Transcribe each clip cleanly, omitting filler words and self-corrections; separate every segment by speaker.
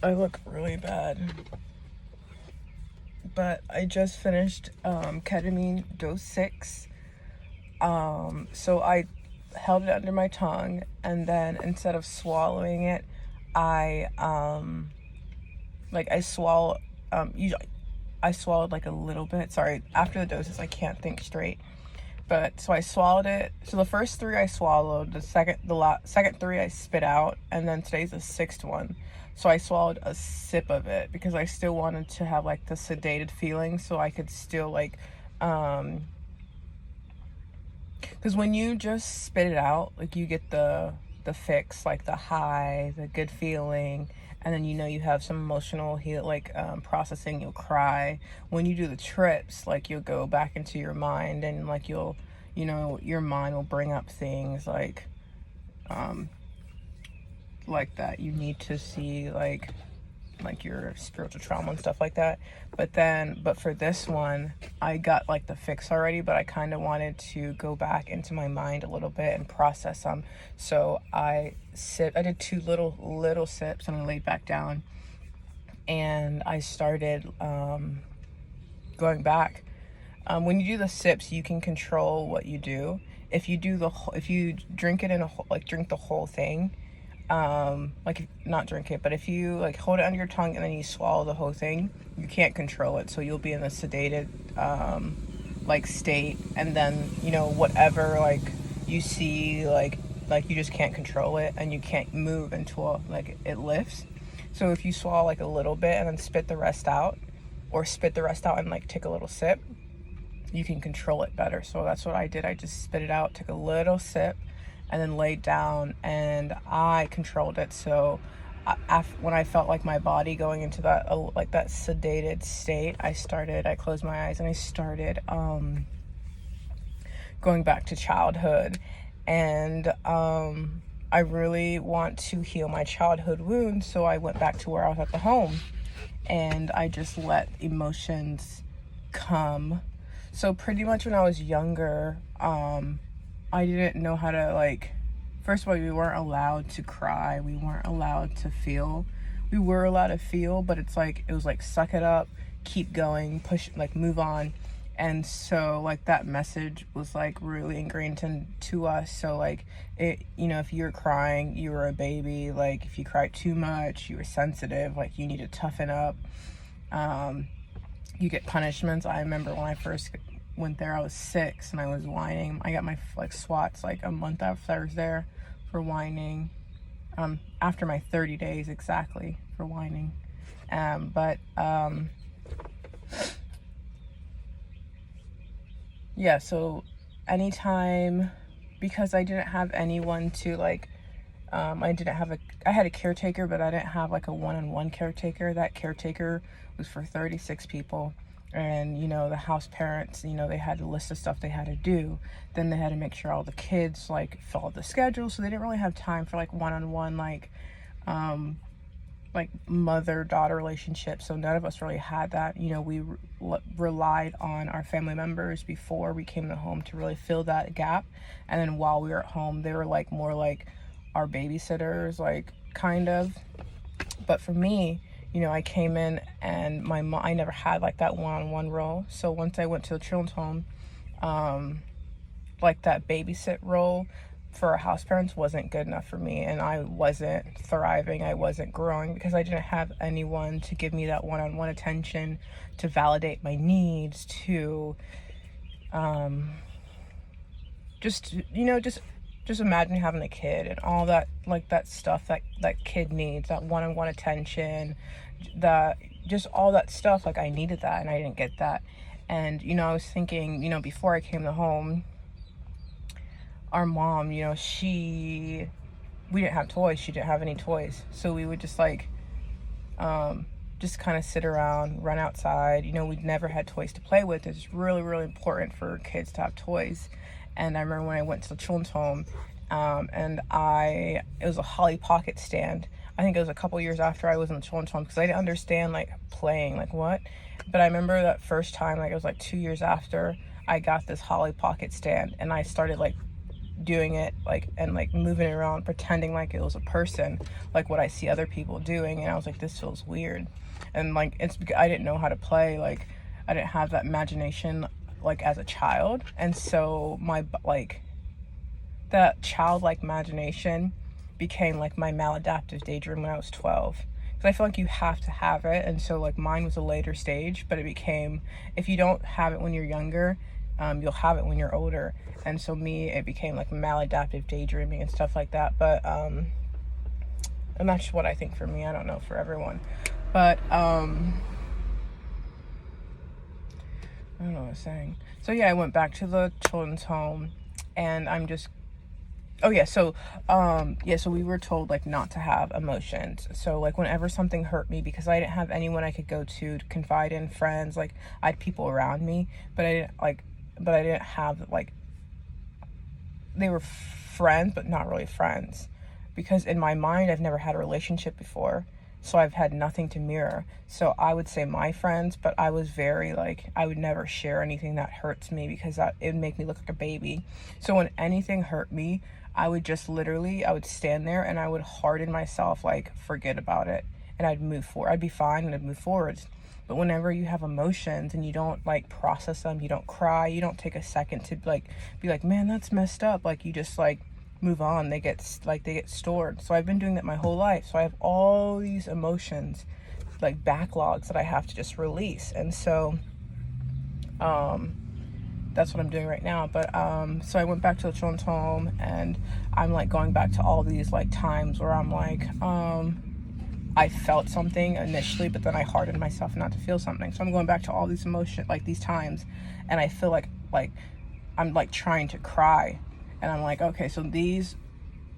Speaker 1: I look really bad. But I just finished ketamine dose 6. So I held it under my tongue, and then instead of swallowing it, I I swallowed like a little bit. Sorry, after the doses I can't think straight. But so I swallowed it. So the first 3 I swallowed. The second 3 I spit out, and then today's the 6th one. So I swallowed a sip of it because I still wanted to have like the sedated feeling, so I could still like, because when you just spit it out, like you get the fix, like the high, the good feeling, and then you have some emotional processing. You'll cry. When you do the trips, like you'll go back into your mind, and like your mind will bring up things like that you need to see, like your spiritual trauma and stuff like that. But for this one, I got like the fix already, but I kind of wanted to go back into my mind a little bit and process some. So I did 2 little sips, and I laid back down, and I started going back. When you do the sips, you can control what you do. If you drink it drink the whole thing, not drink it, but if you like hold it under your tongue and then you swallow the whole thing, you can't control it. So you'll be in a sedated state, and then whatever you see, you just can't control it, and you can't move until it lifts. So if you swallow like a little bit and then spit the rest out, or spit the rest out and take a little sip, you can control it better. So that's what I did. I just spit it out, took a little sip, and then laid down, and I controlled it. So when I felt like my body going into that that sedated state, I closed my eyes and I started going back to childhood. And I really want to heal my childhood wounds, so I went back to where I was at the home, and I just let emotions come. So pretty much when I was younger, I didn't know how to first of all, we weren't allowed to cry. We weren't allowed to feel. We were allowed to feel, but it was suck it up, keep going, push, move on. And so that message was really ingrained into us. So if you were crying, you were a baby. If you cried too much, you were sensitive, you need to toughen up. You get punishments. I remember when I first went there, I was 6 and I was whining. I got my swats a month after I was there for whining, after my 30 days exactly for whining. Yeah, so anytime, because I didn't have anyone to I had a caretaker, but I didn't have a one-on-one caretaker. That caretaker was for 36 people. And, the house parents, they had a list of stuff they had to do. Then they had to make sure all the kids, followed the schedule. So they didn't really have time for, one-on-one, mother-daughter relationship. So none of us really had that. We relied on our family members before we came to home to really fill that gap. And then while we were at home, they were, more our babysitters, kind of. But for me, I came in, and I never had that one-on-one role. So once I went to the children's home, that babysit role for our house parents wasn't good enough for me, and I wasn't thriving. I wasn't growing because I didn't have anyone to give me that one-on-one attention, to validate my needs, to just imagine having a kid and all that, that stuff that kid needs, that one-on-one attention, just all that stuff. I needed that, and I didn't get that. And, I was thinking, before I came to home, our mom, we didn't have toys. She didn't have any toys. So we would just just kind of sit around, run outside. We'd never had toys to play with. It's really, really important for kids to have toys. And I remember when I went to the children's home, it was a Holly Pocket stand. I think it was a couple years after I was in the children's home, because I didn't understand playing, what. But I remember that first time, it was 2 years after I got this Holly Pocket stand, and I started doing it like and like moving around pretending like it was a person, like what I see other people doing, and I was like, this feels weird. And like it's because I didn't know how to play, like I didn't have that imagination like as a child, and so my like that childlike imagination became like my maladaptive daydream when I was 12. Because I feel like you have to have it, and so like mine was a later stage, but it became, if you don't have it when you're younger, you'll have it when you're older. And so me, it became like maladaptive daydreaming and stuff like that. But and that's what I think for me. I don't know for everyone, but I don't know what I was saying. So yeah, I went back to the children's home, and I'm just, oh yeah, so so we were told like not to have emotions. So like whenever something hurt me, because I didn't have anyone I could go to confide in, friends, like I had people around me, but I didn't have like, they were friends but not really friends, because in my mind I've never had a relationship before, so I've had nothing to mirror. So I would say my friends, but I was very like, I would never share anything that hurts me, because that it would make me look like a baby. So when anything hurt me, I would just literally, I would stand there and I would harden myself, like forget about it, and I'd move forward. I'd be fine and I'd move forward. But whenever you have emotions and you don't like process them, you don't cry, you don't take a second to like be like, man, that's messed up, like you just like move on, they get stored. So I've been doing that my whole life, so I have all these emotions, like backlogs that I have to just release. And so that's what I'm doing right now. But so I went back to the children's home, and I'm like going back to all these like times where I'm like I felt something initially, but then I hardened myself not to feel something. So I'm going back to all these emotions, like these times, and I feel like I'm like trying to cry, and I'm like, okay, so these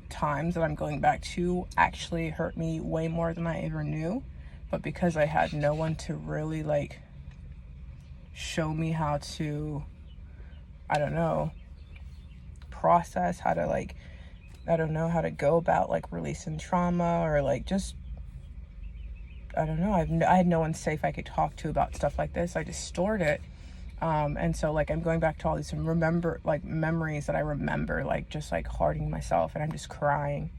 Speaker 1: times that I'm going back to actually hurt me way more than I ever knew. But because I had no one to really like show me how to, I don't know, process, how to like, I don't know how to go about like releasing trauma, or like just, I don't know, I had no one safe I could talk to about stuff like this. I just stored it. And so like I'm going back to all these memories that I remember, like just like hardening myself, and I'm just crying.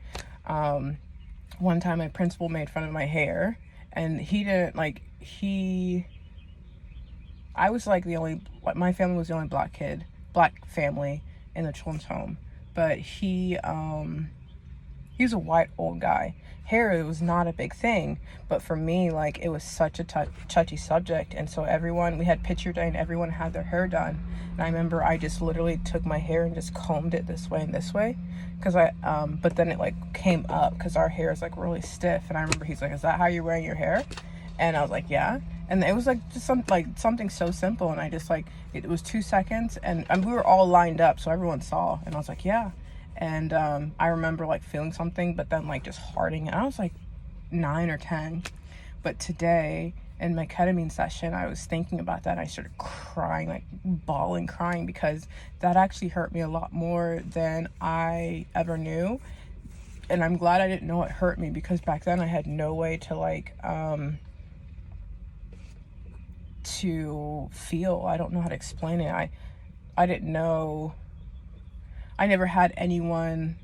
Speaker 1: One time my principal made fun of my hair, and he didn't like, I was like my family was the only black family in the children's home, but he was a white old guy. Hair, it was not a big thing, but for me, like it was such a touchy subject. And so we had picture day, and everyone had their hair done. And I remember I just literally took my hair and just combed it this way and this way, because but then it like came up, because our hair is like really stiff. And I remember he's like, is that how you're wearing your hair? And I was like, yeah. And it was like just something so simple, and I just like, it was 2 seconds, and we were all lined up so everyone saw, and I was like, yeah. And I remember like feeling something, but then like just hardening it. I was like 9 or 10. But today in my ketamine session, I was thinking about that, and I started crying, like bawling, crying, because that actually hurt me a lot more than I ever knew. And I'm glad I didn't know it hurt me, because back then I had no way to like to feel. I don't know how to explain it. I didn't know. I never had anyone,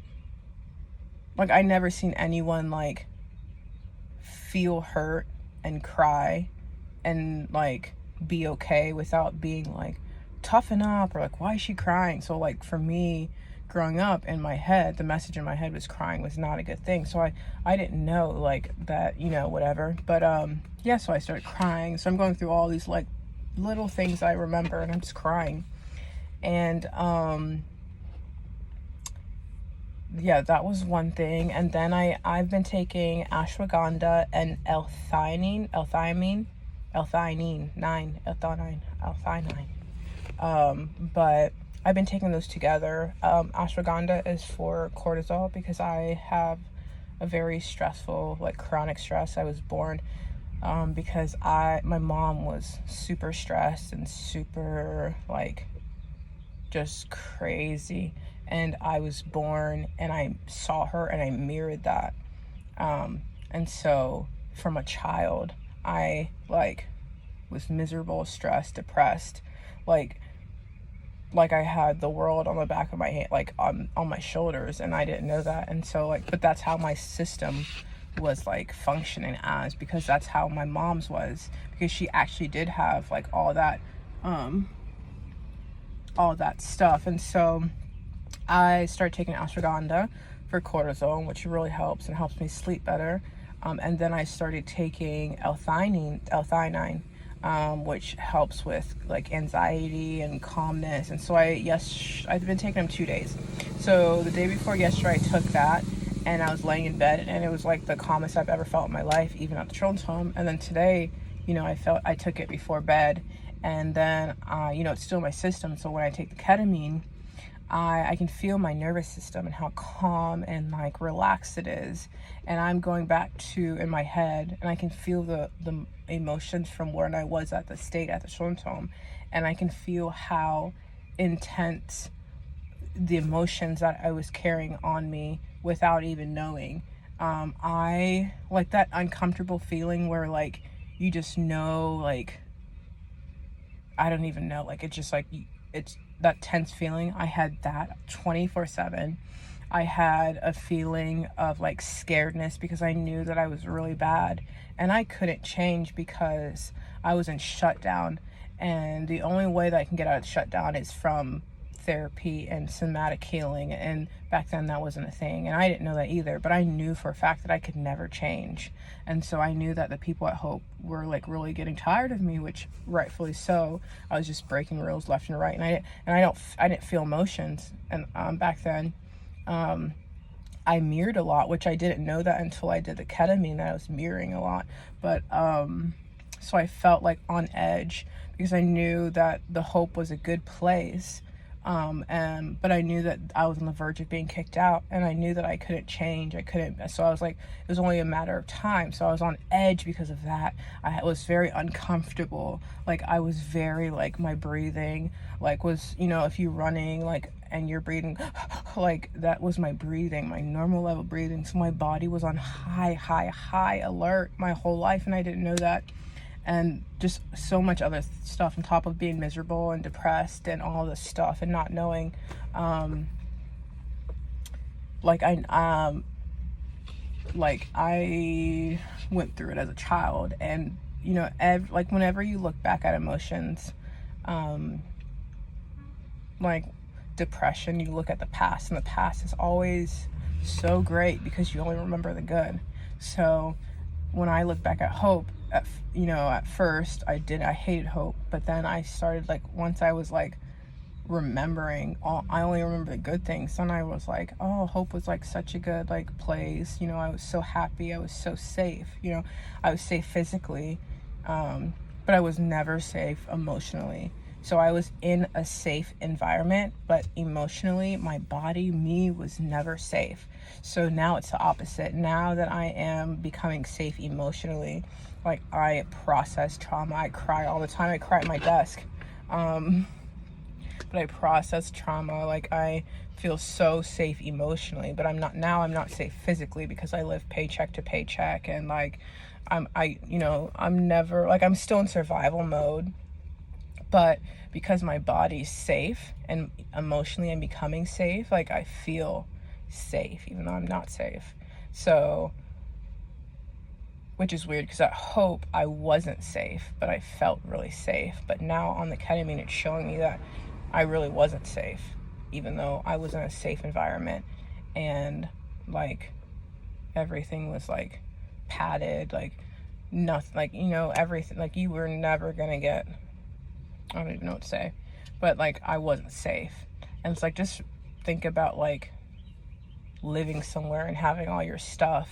Speaker 1: like I never seen anyone like feel hurt and cry and like be okay without being like, toughen up, or like, why is she crying? So like for me, growing up, in my head, the message in my head was crying was not a good thing. So I didn't know like that, whatever. But yeah, so I started crying. So I'm going through all these like little things I remember, and I'm just crying. And yeah, that was one thing. And then I've been taking ashwagandha and L-theanine. But I've been taking those together. Ashwagandha is for cortisol, because I have a very stressful, like chronic stress. I was born because my mom was super stressed and super like just crazy. And I was born and I saw her and I mirrored that. And so from a child, I like was miserable, stressed, depressed. Like like I had the world on the back of my hand, like on my shoulders, and I didn't know that. And so like, but that's how my system was like functioning as, because that's how my mom's was, because she actually did have like all that stuff. And so I started taking ashwagandha for cortisol, which really helps and helps me sleep better. And then I started taking L-theanine, which helps with like anxiety and calmness. And so I've been taking them 2 days. So the day before yesterday, I took that, and I was laying in bed, and it was like the calmest I've ever felt in my life, even at the children's home. And then today, I took it before bed, and then, it's still in my system. So when I take the ketamine, I can feel my nervous system and how calm and like relaxed it is. And I'm going back to in my head, and I can feel the emotions from when I was at the children's home. And I can feel how intense the emotions that I was carrying on me without even knowing. I like that uncomfortable feeling where like, you just know, like, I don't even know, like, it's just like, it's that tense feeling. I had that 24/7. I had a feeling of like scaredness, because I knew that I was really bad, and I couldn't change because I was in shutdown. And the only way that I can get out of shutdown is from therapy and somatic healing. And back then that wasn't a thing, and I didn't know that either, but I knew for a fact that I could never change. And so I knew that the people at Hope were like really getting tired of me, which rightfully so. I was just breaking rules left and right, and I didn't feel emotions. And back then, I mirrored a lot, which I didn't know that until I did the ketamine, that I was mirroring a lot. But so I felt like on edge, because I knew that the Hope was a good place. But I knew that I was on the verge of being kicked out, and I knew that I couldn't change. So I was like, it was only a matter of time. So I was on edge because of that. I was very uncomfortable. Like, I was very, like, my breathing, like, was, if you're running, like, and you're breathing, like, that was my breathing, my normal level breathing. So my body was on high alert my whole life, and I didn't know that. And just so much other stuff on top of being miserable and depressed and all this stuff, and not knowing, like I went through it as a child. And like whenever you look back at emotions, like depression, you look at the past, and the past is always so great because you only remember the good. So when I look back at Hope, at first I hated Hope, but then I started, like, once I was like remembering I only remember the good things. Then I was like, oh, Hope was like such a good like place. I was so happy. I was so safe. I was safe physically, but I was never safe emotionally. So I was in a safe environment, but emotionally, my body, me, was never safe. So now it's the opposite. Now that I am becoming safe emotionally, like, I process trauma. I cry all the time. I cry at my desk. But I process trauma. Like, I feel so safe emotionally, but I'm not safe physically, because I live paycheck to paycheck. And like, I'm never, like, I'm still in survival mode. But because my body's safe, and emotionally I'm becoming safe, like, I feel safe even though I'm not safe. So, which is weird, because at Hope I wasn't safe, but I felt really safe. But now on the ketamine, it's showing me that I really wasn't safe, even though I was in a safe environment, and like everything was like padded, like nothing, like, everything, like, you were never gonna get, I don't even know what to say, but like, I wasn't safe. And it's like, just think about like living somewhere and having all your stuff,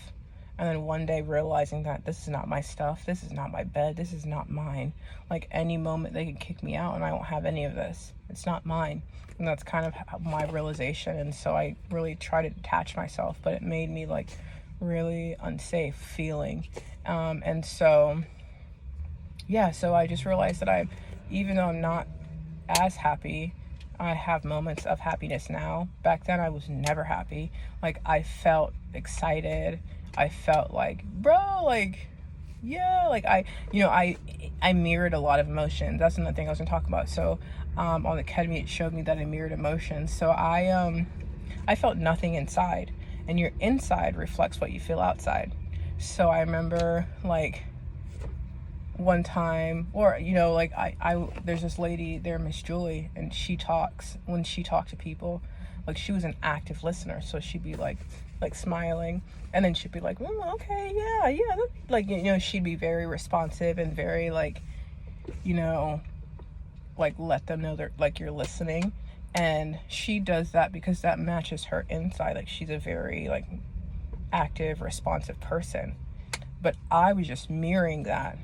Speaker 1: and then one day realizing that this is not my stuff, this is not my bed, this is not mine. Like, any moment they could kick me out and I won't have any of this. It's not mine. And that's kind of my realization. And so I really try to detach myself, but it made me like really unsafe feeling. And so, yeah, so I just realized that even though I'm not as happy, I have moments of happiness now. Back then I was never happy. Like, I felt excited. I felt like, bro, like, yeah, like I mirrored a lot of emotions. That's another thing I was gonna talk about. So on the ketamine, it showed me that I mirrored emotions. So I felt nothing inside, and your inside reflects what you feel outside. So I remember like one time, or like I there's this lady there, Miss Julie, and when she talked to people, like she was an active listener, so she'd be like smiling, and then she'd be like, okay, yeah, like she'd be very responsive and very like you know like let them know that like you're listening. And she does that because that matches her inside. Like she's a very like active, responsive person, but I was just mirroring that.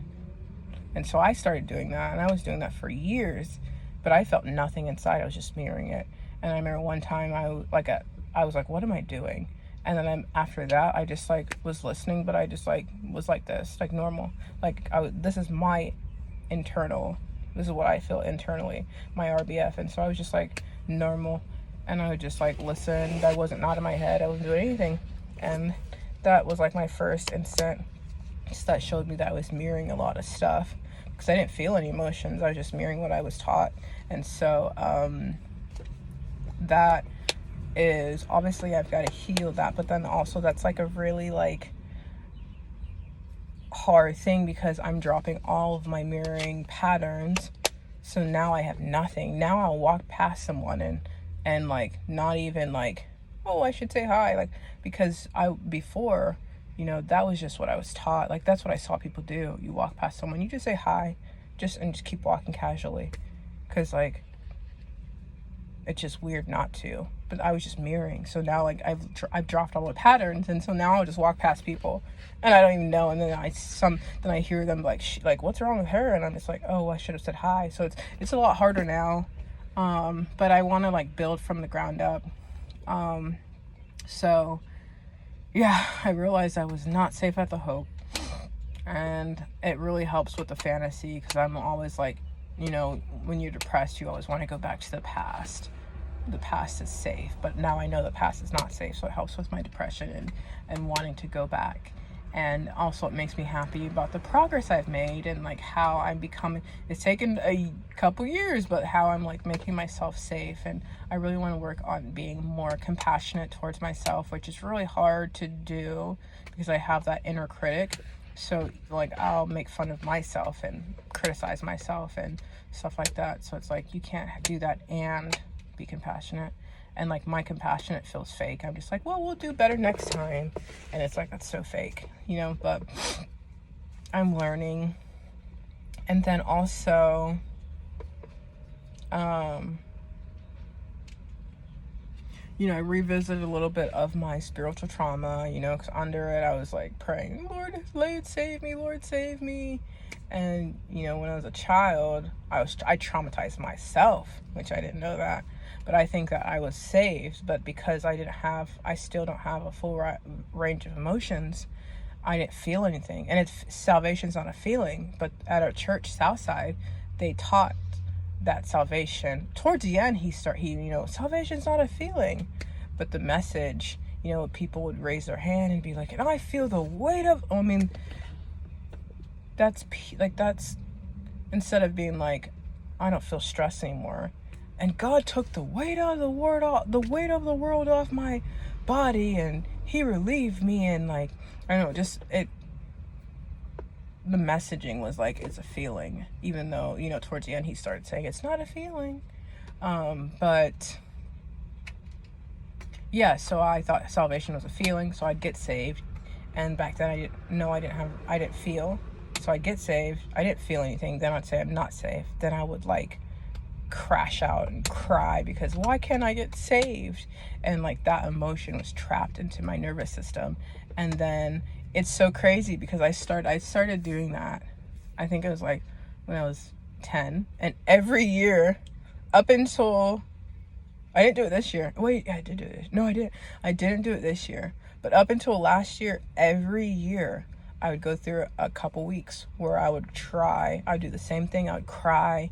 Speaker 1: And so I started doing that, and I was doing that for years, but I felt nothing inside. I was just mirroring it. And I remember one time I was like, what am I doing? And then after that, I just like was listening, but I just like was like this, like normal. Like this is my internal, this is what I feel internally, my RBF. And so I was just like normal, and I would just like listen. I wasn't nodding my head. I wasn't doing anything. And that was like my first instant. So that showed me that I was mirroring a lot of stuff, because I didn't feel any emotions. I was just mirroring what I was taught. And so that is obviously I've got to heal that, but then also that's like a really like hard thing, because I'm dropping all of my mirroring patterns. So now I have nothing. Now I'll walk past someone and like not even like, oh, I should say hi, like, because before that was just what I was taught. Like that's what I saw people do. You walk past someone, you just say hi, and just keep walking casually, because like it's just weird not to. But I was just mirroring. So now like I've dropped all the patterns, and so now I'll just walk past people and I don't even know, and then I hear them like what's wrong with her, and I'm just like, oh, I should have said hi. So it's a lot harder now, but I want to like build from the ground up. So yeah, I realized I was not safe at the Hope, and it really helps with the fantasy, because I'm always like, when you're depressed, you always want to go back to the past. The past is safe, but now I know the past is not safe, so it helps with my depression and wanting to go back. And also it makes me happy about the progress I've made, and like how I'm becoming. It's taken a couple years, but how I'm like making myself safe. And I really want to work on being more compassionate towards myself, which is really hard to do because I have that inner critic. So like I'll make fun of myself and criticize myself and stuff like that. So it's like you can't do that and be compassionate. And like my compassionate feels fake. I'm just like, well, we'll do better next time. And it's like, that's so fake, but I'm learning. And then also, I revisited a little bit of my spiritual trauma, because under it, I was like praying, Lord, save me, Lord, save me. And, when I was a child, I traumatized myself, which I didn't know that. But I think that I was saved, but because I still don't have a full range of emotions, I didn't feel anything. And salvation's not a feeling, but at our church, Southside, they taught that salvation. Towards the end, salvation's not a feeling. But the message, people would raise their hand and be like, and I feel the weight of, that's instead of being like, I don't feel stress anymore, and God took the weight of the world off my body, and he relieved me, and like, I don't know, the messaging was like, it's a feeling, even though, towards the end he started saying it's not a feeling. But yeah, so I thought salvation was a feeling, so I'd get saved. And back then I didn't feel. So I'd get saved, I didn't feel anything, then I'd say I'm not saved. Then I would like crash out and cry because why can't I get saved? And like that emotion was trapped into my nervous system. And then it's so crazy because I started doing that, I think it was like when I was 10, and every year up until, I didn't do it this year. Wait, I did do it. No, I didn't. I didn't do it this year. But up until last year, every year, I would go through a couple weeks where I'd do the same thing. I would cry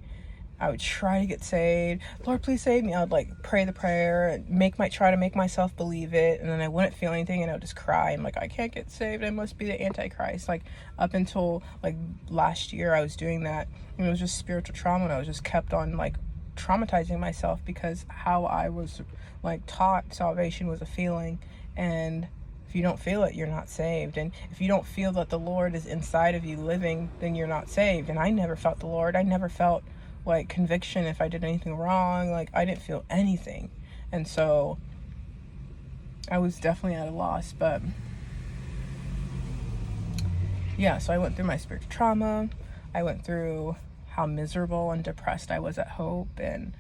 Speaker 1: I would try to get saved. Lord, please save me. I would like pray the prayer and try to make myself believe it. And then I wouldn't feel anything and I would just cry. I'm like, I can't get saved. I must be the Antichrist. Like up until like last year, I was doing that. And it was just spiritual trauma. And I was just kept on like traumatizing myself because how I was like taught salvation was a feeling. And if you don't feel it, you're not saved. And if you don't feel that the Lord is inside of you living, then you're not saved. And I never felt the Lord. I never felt like conviction if I did anything wrong. Like I didn't feel anything. And so I was definitely at a loss. But yeah, so I went through my spiritual trauma. I went through how miserable and depressed I was at Hope, and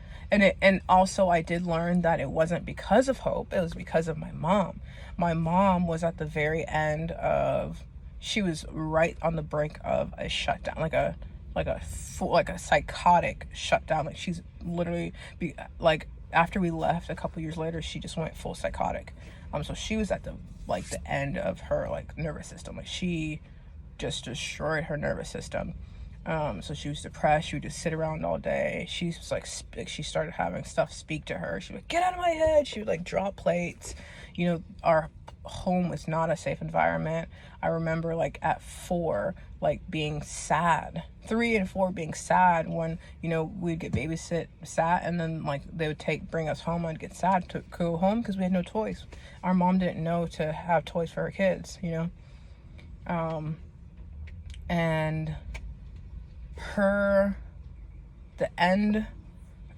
Speaker 1: also I did learn that it wasn't because of Hope, it was because of my mom. My mom was at the very end of, she was right on the brink of a shutdown, like a psychotic shutdown. Like she's literally like after we left a couple years later, she just went full psychotic. So she was at the end of her like nervous system. Like she just destroyed her nervous system. So she was depressed. She would just sit around all day. She was like, she started having stuff speak to her. She would get out of my head. She would like drop plates. You know, our home was not a safe environment. I remember like at 4, like being sad, 3 and 4 being sad when, you know, we'd get sat, and then like they would bring us home. I'd get sad to go home because we had no toys. Our mom didn't know to have toys for her kids, you know? And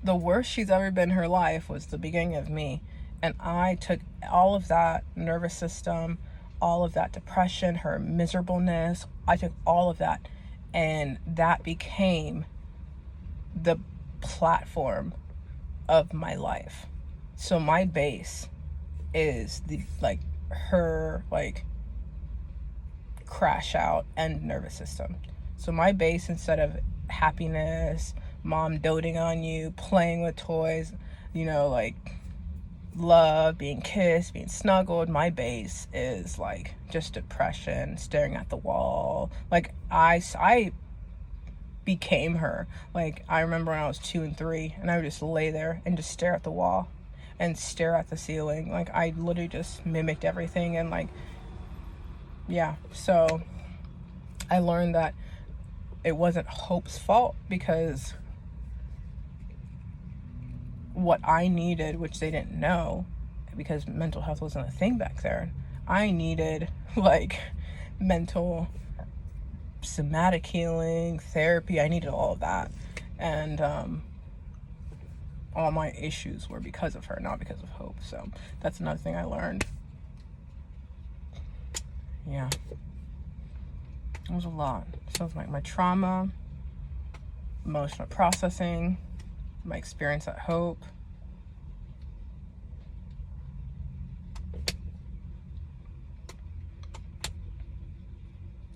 Speaker 1: the worst she's ever been in her life was the beginning of me. And I took all of that nervous system, all of that depression, her miserableness, I took all of that, and that became the platform of my life. So my base is her crash out and nervous system. So my base, instead of happiness, mom doting on you, playing with toys, you know, like love, being kissed, being snuggled, my base is like just depression, staring at the wall. Like I became her. Like I remember when I was 2 and 3 and I would just lay there and just stare at the wall and stare at the ceiling. Like I literally just mimicked everything. And like, yeah, so I learned that it wasn't Hope's fault, because what I needed, which they didn't know because mental health wasn't a thing back there, I needed like mental somatic healing, therapy. I needed all of that. And all my issues were because of her, not because of Hope. So that's another thing I learned. Yeah. It was a lot. So it was like my trauma, emotional processing, my experience at Hope,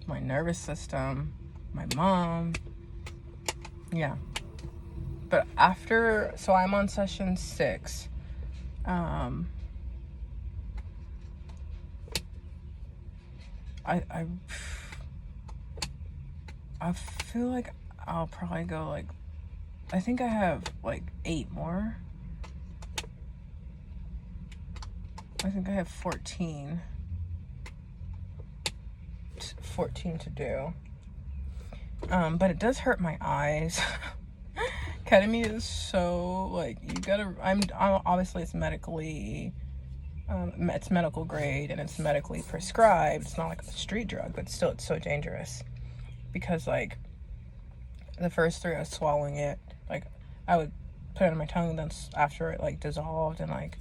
Speaker 1: my nervous system, my mom. Yeah. But so I'm on session 6. I feel like I'll probably go like, I think I have like 8 more. I think I have 14 to do. But it does hurt my eyes. Ketamine is so like, I'm obviously it's medically, it's medical grade and it's medically prescribed. It's not like a street drug, but still it's so dangerous. Because like the first 3 I was swallowing it, like I would put it on my tongue, and then after it like dissolved, and like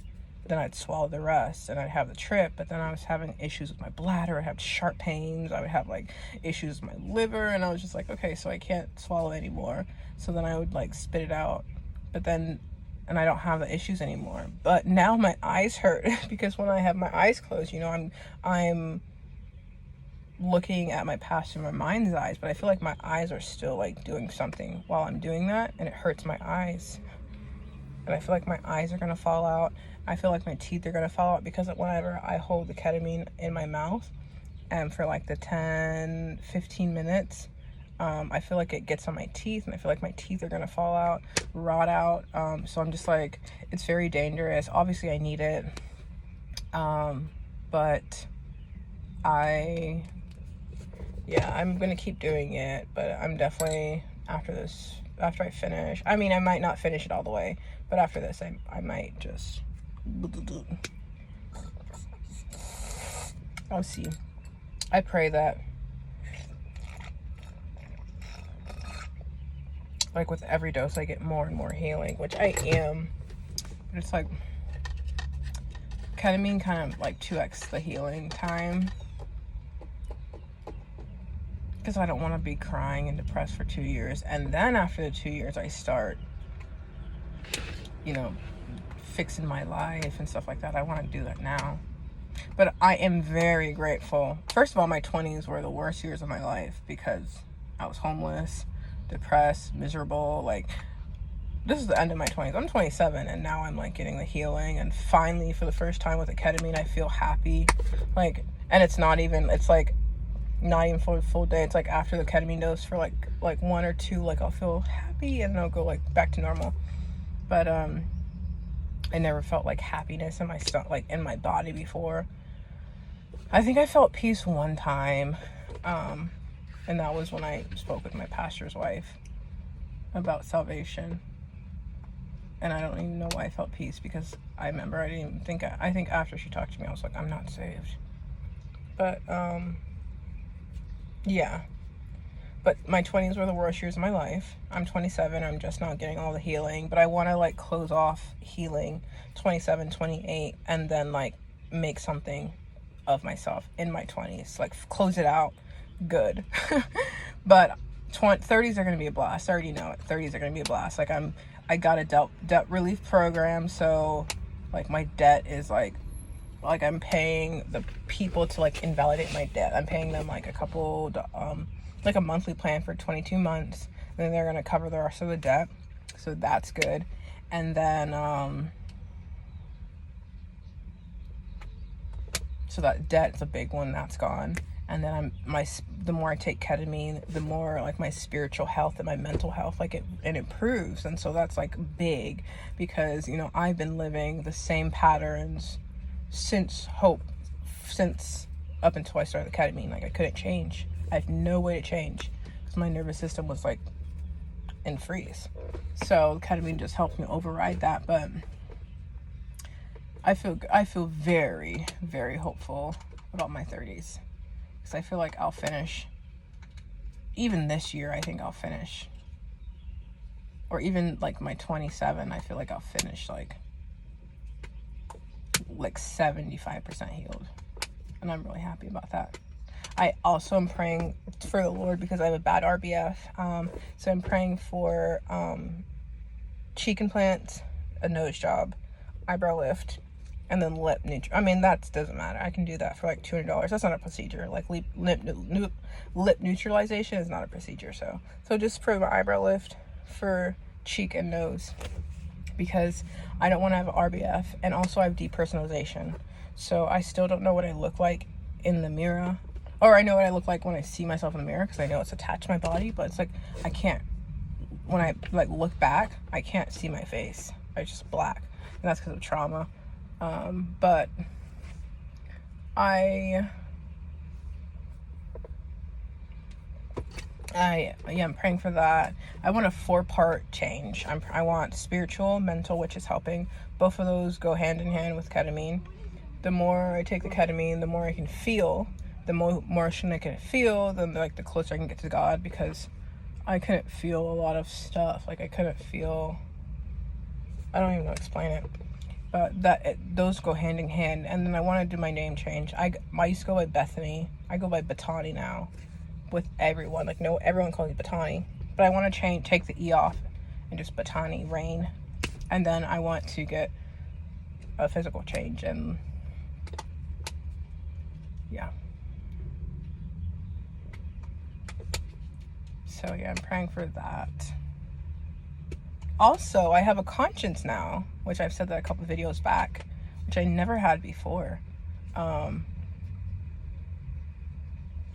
Speaker 1: then I'd swallow the rest and I'd have the trip. But then I was having issues with my bladder. I'd have sharp pains. I would have like issues with my liver, and I was just like, okay, so I can't swallow anymore. So then I would like spit it out, and I don't have the issues anymore. But now my eyes hurt because when I have my eyes closed, you know, I'm looking at my past through my mind's eyes, but I feel like my eyes are still like doing something while I'm doing that, and it hurts my eyes. And I feel like my eyes are gonna fall out. I feel like my teeth are gonna fall out, because whenever I hold the ketamine in my mouth and for like the 10-15 minutes, I feel like it gets on my teeth, and I feel like my teeth are gonna fall out, rot out. So I'm just like, it's very dangerous. Obviously I need it, but I'm gonna keep doing it. But I'm definitely, after I finish, I mean, I might not finish it all the way, but after this I might just, I'll see. I pray that, like, with every dose I get more and more healing, which I am. But it's like, ketamine kind of like 2x the healing time, because I don't want to be crying and depressed for 2 years, and then after the 2 years I start, you know, fixing my life and stuff like that. I want to do that now. But I am very grateful. First of all, my 20s were the worst years of my life because I was homeless, depressed, miserable. Like, this is the end of my 20s. I'm 27, and now I'm like getting the healing, and finally, for the first time with the ketamine, I feel happy. Like, and it's like not even for a full day. It's like after the ketamine dose for like 1 or 2, like I'll feel happy and then I'll go like back to normal. But I never felt like happiness in my stomach, like in my body before. I think I felt peace one time, and that was when I spoke with my pastor's wife about salvation. And I don't even know why I felt peace, because I remember I think after she talked to me, I was like, I'm not saved. But yeah. But my 20s were the worst years of my life. I'm 27. I'm just now getting all the healing. But I want to like close off healing 27, 28, and then like make something of myself in my 20s. Like close it out good. But 30s are going to be a blast. I already know it. 30s are going to be a blast. Like I got a debt relief program. So like my debt is like I'm paying the people to like invalidate my debt. I'm paying them like like a monthly plan for 22 months, and then they're going to cover the rest of the debt. So that's good. And then so that debt's a big one, that's gone. And then the more I take ketamine, the more like my spiritual health and my mental health, like it improves. And so that's like big, because you know I've been living the same patterns since up until I started the ketamine. Like I couldn't change. I have no way to change because my nervous system was like in freeze. So ketamine just helped me override that. But I feel very, very hopeful about my 30s, because I feel like I'll finish. Even this year, I think I'll finish. Or even like my 27, I feel like I'll finish like 75% healed. And I'm really happy about that. I also am praying for the Lord because I have a bad RBF. So I'm praying for cheek implants, a nose job, eyebrow lift, and then lip neutral. I mean, that doesn't matter. I can do that for like $200. That's not a procedure. Like lip neutralization is not a procedure. So just for my eyebrow lift, for cheek and nose, because I don't want to have RBF, and also I have depersonalization. So I still don't know what I look like in the mirror. Or I know what I look like when I see myself in the mirror, because I know it's attached to my body, but it's like I can't, when I like look back, I can't see my face. It's just black, and that's because of trauma. But I'm praying for that. I want a 4-part change. I want spiritual, mental, which is helping. Both of those go hand in hand with ketamine. The more I take the ketamine, the more I can feel. The more emotion I can feel, then like the closer I can get to God, because I couldn't feel a lot of stuff. Like I don't even know how to explain it. But those go hand in hand. And then I want to do my name change. I used to go by Bethany. I go by Batani now with everyone. Like, no, everyone calls me Batani. But I want to take the E off and just Batani Rain. And then I want to get a physical change. And yeah. So yeah, I'm praying for that. Also, I have a conscience now, which I've said that a couple videos back, which I never had before.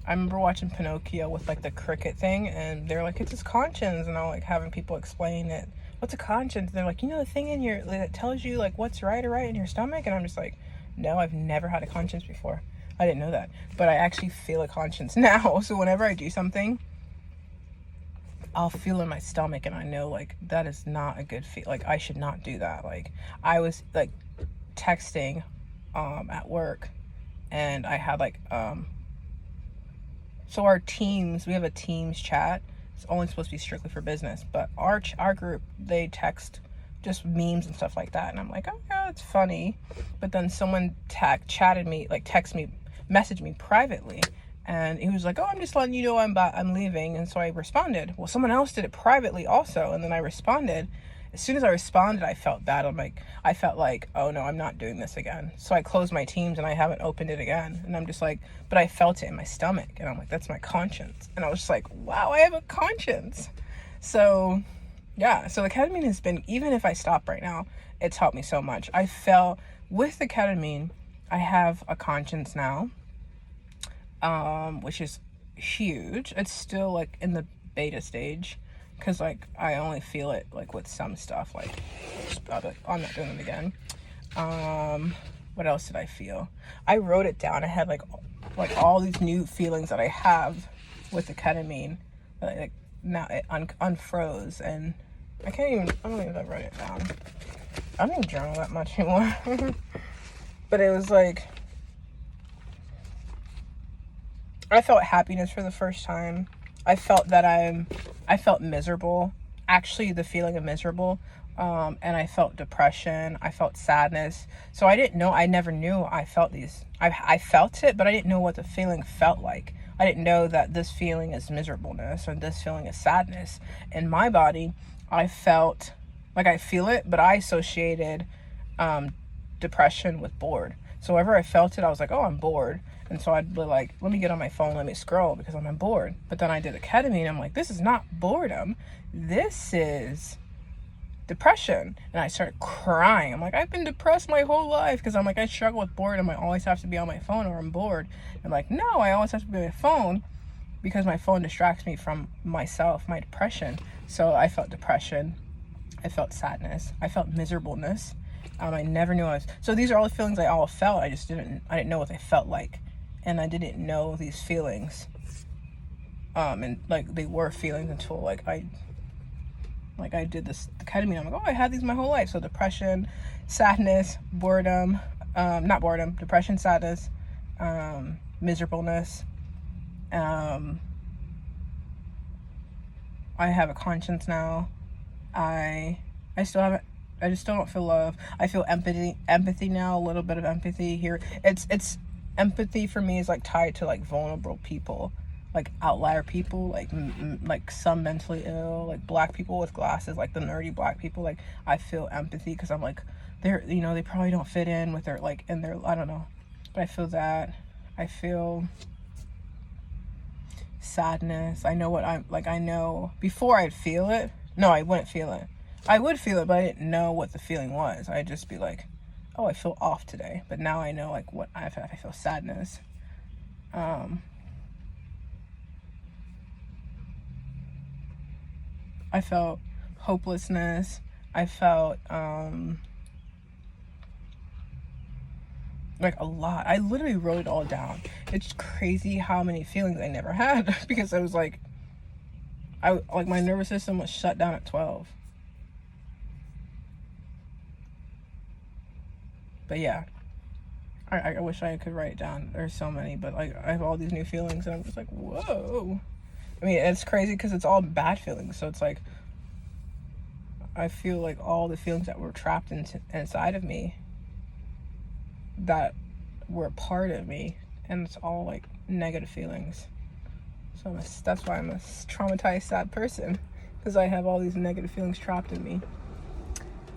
Speaker 1: I remember watching Pinocchio with like the cricket thing, and they're like, it's his conscience, and I'm like having people explain it. What's a conscience? And they're like, the thing in your that tells you like what's right or right in your stomach, and I'm just like, no, I've never had a conscience before. I didn't know that, but I actually feel a conscience now. So whenever I do something, I'll feel in my stomach, and I know like that is not a good feel. Like I should not do that. Like I was like texting at work, and I had like so our teams, we have a teams chat. It's only supposed to be strictly for business, but our group, they text just memes and stuff like that, and I'm like, oh yeah, it's funny. But then someone chatted me, like messaged me privately, and he was like, oh, I'm just letting you know I'm leaving. And so I responded. Well, someone else did it privately also, and then I responded. As soon as I responded, I felt bad. I felt like, oh no, I'm not doing this again. So I closed my Teams and I haven't opened it again. And I'm just like, but I felt it in my stomach, and I'm like, that's my conscience. And I was just like, wow, I have a conscience. So yeah, so the ketamine has been, even if I stop right now, it's helped me so much. I felt with the ketamine, I have a conscience now, which is huge. It's still like in the beta stage, because like I only feel it like with some stuff. Like I'm not doing it again. What else did I feel? I wrote it down. I had like all these new feelings that I have with the ketamine. Like now it unfroze, and I don't even know if I wrote it down. I don't even journal that much anymore. But it was like, I felt happiness for the first time. I felt that I felt miserable. Actually, the feeling of miserable. And I felt depression. I felt sadness. So I never knew I felt these. I felt it, but I didn't know what the feeling felt like. I didn't know that this feeling is miserableness or this feeling is sadness. In my body, I felt like I feel it, but I associated depression with bored. So whenever I felt it, I was like, oh, I'm bored. And so I'd be like, let me get on my phone, let me scroll because I'm bored. But then I did a ketamine. I'm like, this is not boredom. This is depression. And I started crying. I'm like, I've been depressed my whole life, because I'm like, I struggle with boredom. I always have to be on my phone or I'm bored. I'm like, no, I always have to be on my phone because my phone distracts me from myself, my depression. So I felt depression. I felt sadness. I felt miserableness. I never knew I was. So these are all the feelings I all felt. I didn't know what they felt like. And I didn't know these feelings. And like they were feelings until like I did the ketamine. I'm like, oh, I had these my whole life. So depression, sadness, boredom, not boredom, depression, sadness, miserableness. I have a conscience now. I just still don't feel love. I feel empathy now, a little bit of empathy here. It's empathy for me is like tied to like vulnerable people, like outlier people, like some mentally ill, like black people with glasses, like the nerdy black people. Like I feel empathy because I'm like, they probably don't fit in with their I don't know, but I feel that. I feel sadness. I know what I'm like. I know before I'd feel it. No, I wouldn't feel it. I would feel it, but I didn't know what the feeling was. I'd just be like, oh, I feel off today. But now I know like what I feel sadness. I felt hopelessness. I felt like a lot. I literally wrote it all down. It's crazy how many feelings I never had because I was like, my nervous system was shut down at 12. But yeah, I wish I could write it down. There's so many, but like I have all these new feelings, and I'm just like, whoa. I mean, it's crazy because it's all bad feelings. So it's like I feel like all the feelings that were trapped inside of me, that were a part of me, and it's all like negative feelings. So that's why I'm a traumatized, sad person, because I have all these negative feelings trapped in me.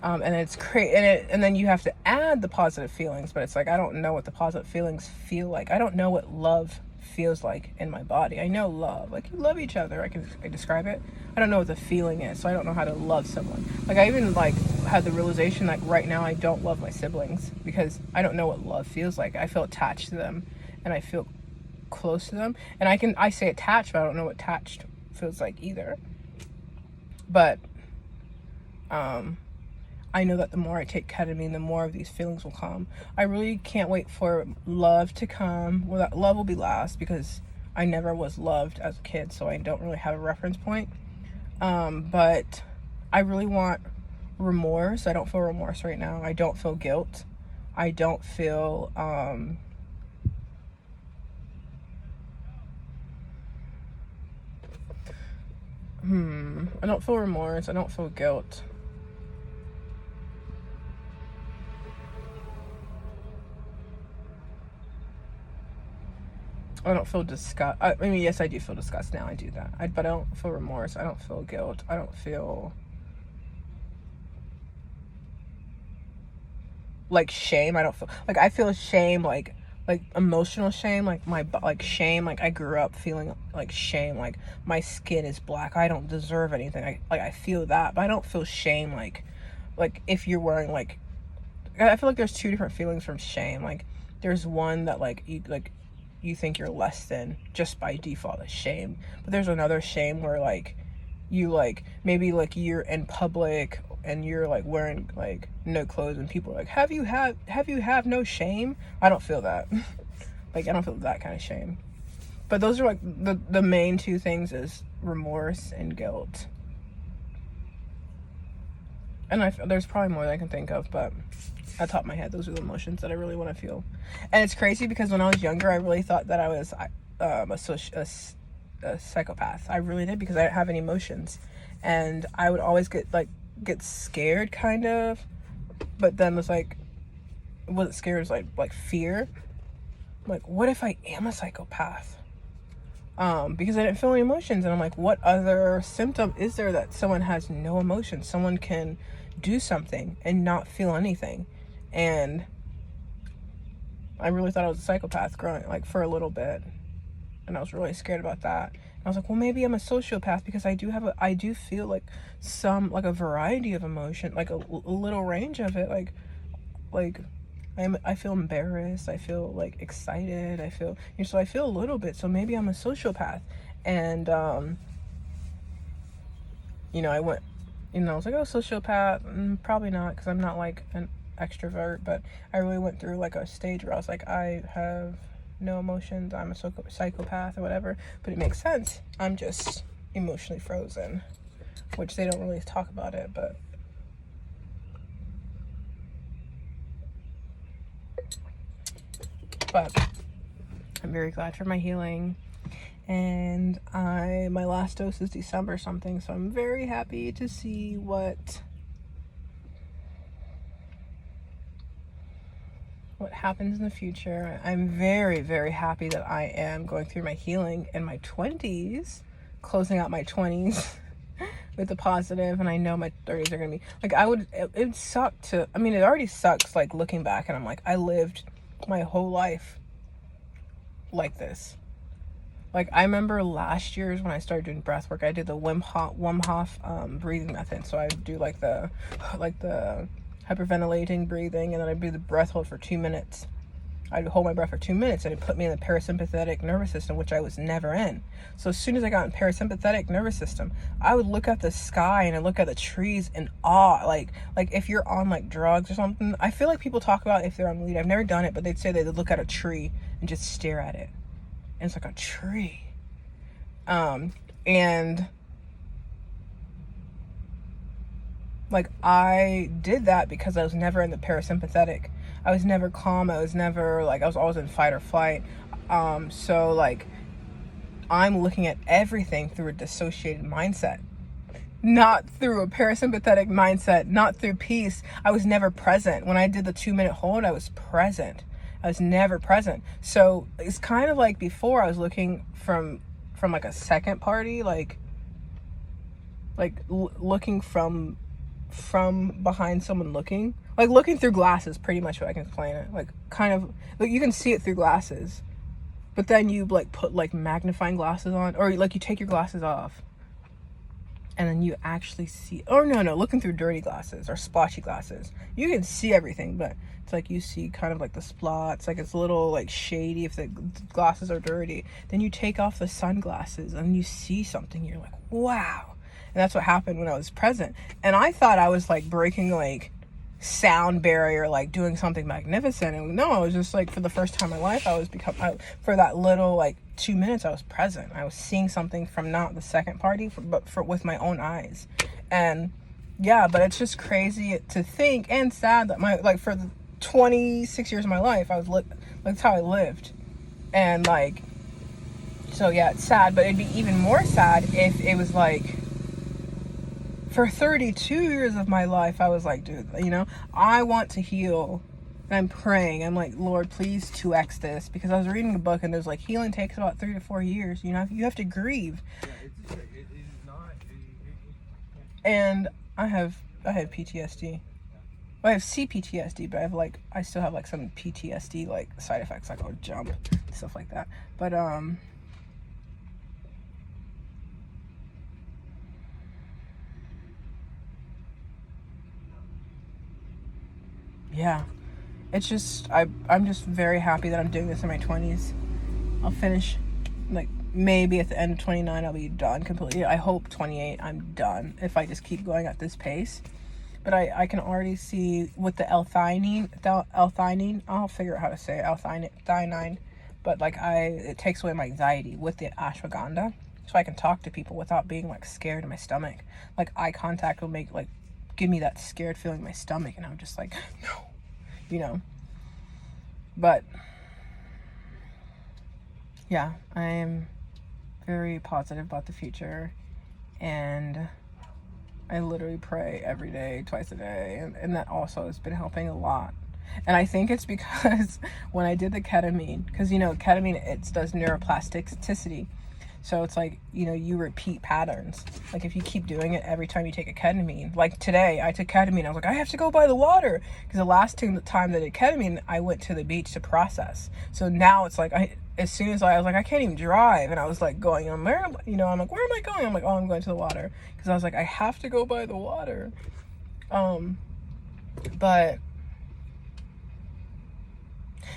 Speaker 1: And it's crazy, and then you have to add the positive feelings, but it's like I don't know what the positive feelings feel like. I don't know what love feels like in my body. I know love, like you love each other. I describe it. I don't know what the feeling is, so I don't know how to love someone. Like I even like had the realization like right now I don't love my siblings because I don't know what love feels like. I feel attached to them, and I feel close to them. And I say attached, but I don't know what attached feels like either. But I know that the more I take ketamine, the more of these feelings will come. I really can't wait for love to come. Well, that love will be last, because I never was loved as a kid, so I don't really have a reference point. But I really want remorse. I don't feel remorse right now. I don't feel guilt. I don't feel I don't feel remorse. I don't feel guilt. I don't feel disgust. I mean, yes, I do feel disgust now. I do that. But I don't feel remorse. I don't feel guilt. I don't feel like shame. I don't feel like, I feel shame, like emotional shame, like shame. Like I grew up feeling like shame. Like my skin is black. I don't deserve anything. I feel that, but I don't feel shame. Like if you're wearing I feel like there's two different feelings from shame. Like there's one that you think you're less than just by default, is shame. But there's another shame where you maybe you're in public and you're wearing no clothes and people are like, have you have no shame? I don't feel that. I don't feel that kind of shame. But those are the main two things, is remorse and guilt. And there's probably more that I can think of, but at the top of my head, those are the emotions that I really want to feel. And it's crazy because when I was younger, I really thought that I was a psychopath. I really did, because I didn't have any emotions, and I would always get scared, kind of. But then wasn't scared, it was like fear. What if I am a psychopath? Because I didn't feel any emotions, and I'm like, what other symptom is there that someone has no emotions? Someone can do something and not feel anything. And I really thought I was a psychopath growing for a little bit, and I was really scared about that. And I was like, well, maybe I'm a sociopath, because I do feel a variety of emotion, a little range of it. I feel embarrassed, I feel excited, I feel, so I feel a little bit, so maybe I'm a sociopath. And I went, I was like, oh, sociopath, probably not, because I'm not an extrovert. But I really went through a stage where I was like, I have no emotions, I'm a psychopath or whatever. But it makes sense, I'm just emotionally frozen, which they don't really talk about it. But I'm very glad for my healing, and my last dose is December something, so I'm very happy to see what happens in the future. I'm very, very happy that I am going through my healing in my 20s, closing out my 20s with the positive, and I know my 30s are gonna be it sucked to, it already sucks looking back, and I'm like, I lived my whole life like this. I remember last year's when I started doing breath work, I did the Wim Hof breathing method. So I would do the hyperventilating breathing, and then I'd do the breath hold for 2 minutes. I'd hold my breath for 2 minutes, and it put me in the parasympathetic nervous system, which I was never in. So as soon as I got in parasympathetic nervous system, I would look at the sky and I look at the trees in awe. Like if you're on drugs or something, I feel like people talk about if they're on weed. I've never done it, but they'd say they'd look at a tree and just stare at it, and it's like a tree. And I did that because I was never in the parasympathetic. I was never calm. I was never I was always in fight or flight. So I'm looking at everything through a dissociated mindset, not through a parasympathetic mindset, not through peace. I was never present. When I did the 2 minute hold, I was present. I was never present. So it's kind of before, I was looking from a second party, looking from behind someone, looking through glasses, pretty much what I can explain it. You can see it through glasses, but then you put magnifying glasses on, or you take your glasses off, and then you actually see, or no, looking through dirty glasses or splotchy glasses, you can see everything, but it's like you see kind of like the splots, like it's a little like shady if the glasses are dirty. Then you take off the sunglasses and you see something, you're like, wow. And that's what happened when I was present. And I thought I was like breaking like sound barrier, like doing something magnificent, and no, I was just like, for the first time in my life, for that little like 2 minutes, I was present. I was seeing something from not the second party, but with my own eyes. And yeah, but it's just crazy to think, and sad that my, like, for the 26 years of my life, that's how I lived. And like, so yeah, it's sad, but it'd be even more sad if it was like, for 32 years of my life, I was like, dude, I want to heal. And I'm praying. I'm like, Lord, please 2x this. Because I was reading a book and there's like, healing takes about 3 to 4 years. You have to grieve. Yeah, it is not. And I had PTSD. Well, I have CPTSD, but I still have like some PTSD like side effects, like I'll jump, stuff like that. But yeah, it's just, I'm just very happy that I'm doing this in my 20s. I'll finish, like, maybe at the end of 29, I'll be done completely. I hope 28, I'm done, if I just keep going at this pace. But I can already see with the L-theanine, I'll figure out how to say it, L-theanine. But, like, it takes away my anxiety with the ashwagandha. So I can talk to people without being, like, scared in my stomach. Like, eye contact will give me that scared feeling in my stomach. And I'm just like, no. But yeah, I am very positive about the future, and I literally pray every day, twice a day, and that also has been helping a lot. And I think it's because when I did the ketamine, because ketamine, it does neuroplasticity. So it's like, you repeat patterns. Like if you keep doing it every time you take a ketamine. Like today, I took ketamine. I was like, I have to go by the water. Because the last time that I did ketamine, I went to the beach to process. So now it's like, as soon as I was like, I can't even drive. And I was like going, I'm like, where am I going? I'm like, oh, I'm going to the water. Because I was like, I have to go by the water. But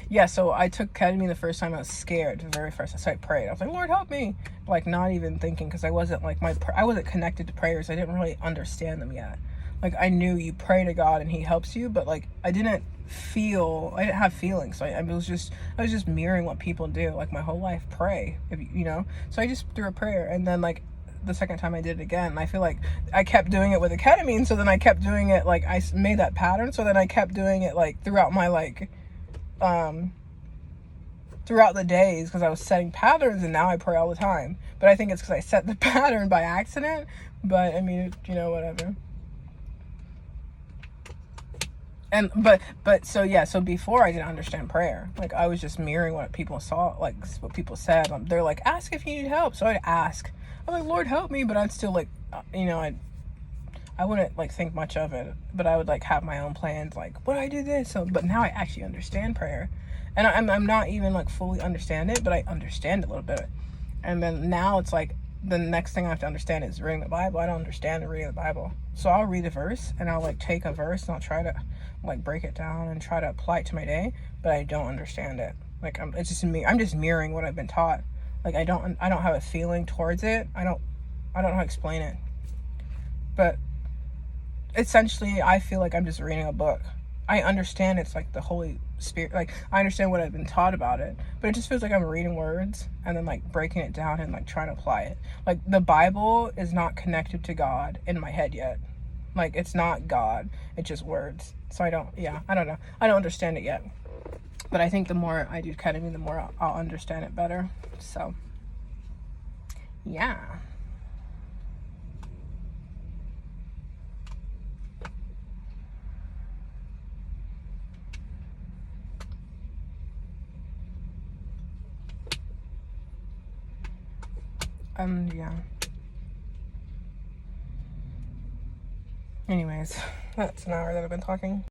Speaker 1: yeah, so I took ketamine the first time. I was scared the very first. So I prayed. I was like, Lord, help me. Like, not even thinking, because I wasn't like I wasn't connected to prayers. I didn't really understand them yet. Like, I knew you pray to God and He helps you, but like I didn't have feelings. So I was just mirroring what people do. Like my whole life, pray. So I just threw a prayer, and then like the second time I did it again, I feel like I kept doing it with the ketamine. So then I kept doing it, like I made that pattern. So then I kept doing it like throughout my throughout the days, because I was setting patterns, and now I pray all the time. But I think it's because I set the pattern by accident. But I mean, whatever. And so before I didn't understand prayer. Like I was just mirroring what people saw, like what people said. They're like, ask if you need help. So I'd ask. I'm like, Lord, help me. But I'd still like, I wouldn't like think much of it, but I would like have my own plans, like, what do I do this? So, but now I actually understand prayer, and I'm not even like fully understand it, but I understand it a little bit. And then now it's like the next thing I have to understand is reading the Bible. I don't understand the reading of the Bible, so I'll read a verse and I'll like take a verse and I'll try to like break it down and try to apply it to my day, but I don't understand it. Like I'm just mirroring what I've been taught. Like I don't have a feeling towards it. I don't know how to explain it, but essentially I feel like I'm just reading a book. I understand it's like the Holy Spirit, like I understand what I've been taught about it, but it just feels like I'm reading words and then like breaking it down and like trying to apply it. Like the Bible is not connected to God in my head yet. Like it's not God, it's just words. So I don't know, I don't understand it yet, but I think the more I do ketamine, the more I'll understand it better. So yeah. Yeah. Anyways, that's an hour that I've been talking.